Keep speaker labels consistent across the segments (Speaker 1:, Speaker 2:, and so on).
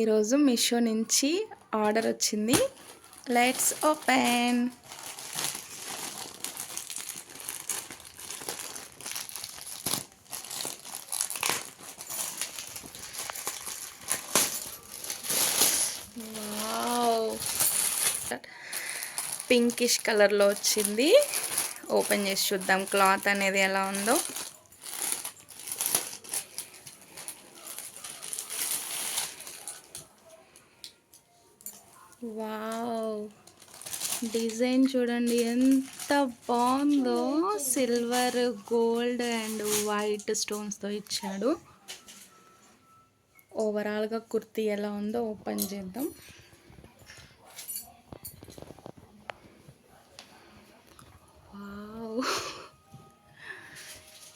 Speaker 1: ఈరోజు మీషో నుంచి ఆర్డర్ వచ్చింది. Let's open. వావ్, పింకిష్ కలర్లో వచ్చింది. ఓపెన్ చేసి చూద్దాం క్లాత్ అనేది ఎలా ఉందో. వావ్, డిజైన్ చూడండి ఎంత బాగుందో. సిల్వర్, గోల్డ్ అండ్ వైట్ స్టోన్స్తో ఇచ్చాడు. ఓవరాల్గా కుర్తీ ఎలా ఉందో ఓపెన్ చేద్దాం. వావ్,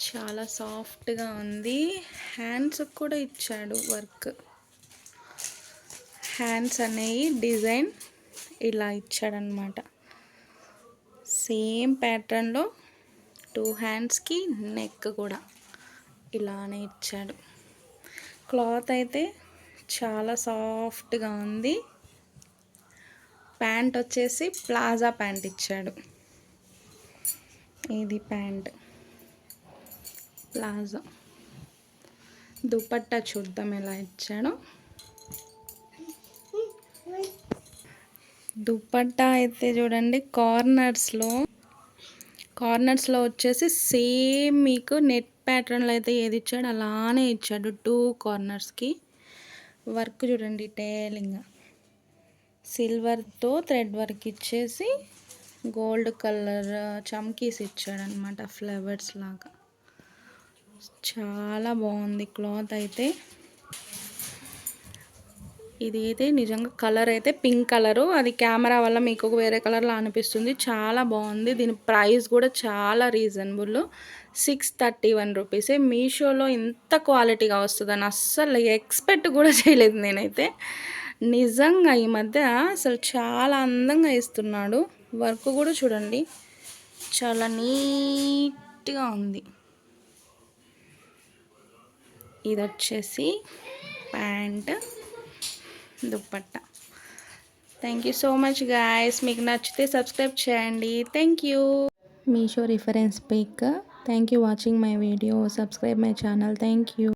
Speaker 1: చాలా సాఫ్ట్గా ఉంది. హ్యాండ్స్ కూడా ఇచ్చాడు వర్క్. హ్యాండ్స్ అనేవి డిజైన్ ఇలా ఇచ్చాడనమాట. సేమ్ ప్యాటర్న్లో 2 హ్యాండ్స్కి నెక్ కూడా ఇలానే ఇచ్చాడు. క్లాత్ అయితే చాలా సాఫ్ట్గా ఉంది. ప్యాంట్ వచ్చేసి ప్లాజా ప్యాంట్ ఇచ్చాడు. ఇది ప్యాంట్ ప్లాజా. దుపట్టా చూద్దాం ఎలా ఇచ్చాడో. దుపట్టా అయితే చూడండి కార్నర్స్లో వచ్చేసి సేమ్ మీకు నెట్ ప్యాటర్న్లో అయితే ఏది ఇచ్చాడు అలానే ఇచ్చాడు. 2 కార్నర్స్కి వర్క్ చూడండి. టైలింగ్ సిల్వర్తో థ్రెడ్ వర్క్ ఇచ్చేసి గోల్డ్ కలర్ చమ్కీస్ ఇచ్చాడు అనమాట, ఫ్లవర్స్ లాగా. చాలా బాగుంది క్లాత్ అయితే. ఇది అయితే నిజంగా కలర్ అయితే పింక్ కలరు. అది కెమెరా వల్ల మీకు వేరే కలర్లో అనిపిస్తుంది. చాలా బాగుంది. దీని ప్రైస్ కూడా చాలా రీజనబుల్, 631 రూపీసే. మీషోలో ఇంత క్వాలిటీగా వస్తుందని అస్సలు ఎక్స్పెక్ట్ కూడా చేయలేదు నేనైతే. నిజంగా ఈ మధ్య అసలు చాలా అందంగా ఇస్తున్నాడు. వర్క్ కూడా చూడండి చాలా నీట్గా ఉంది. ఇది వచ్చేసి pant, dupatta. Thank you so much guys. మీకు నచ్చితే సబ్స్క్రైబ్ చేయండి. Thank you. Meesho reference pic. Thank you watching my video. Subscribe my channel. Thank you.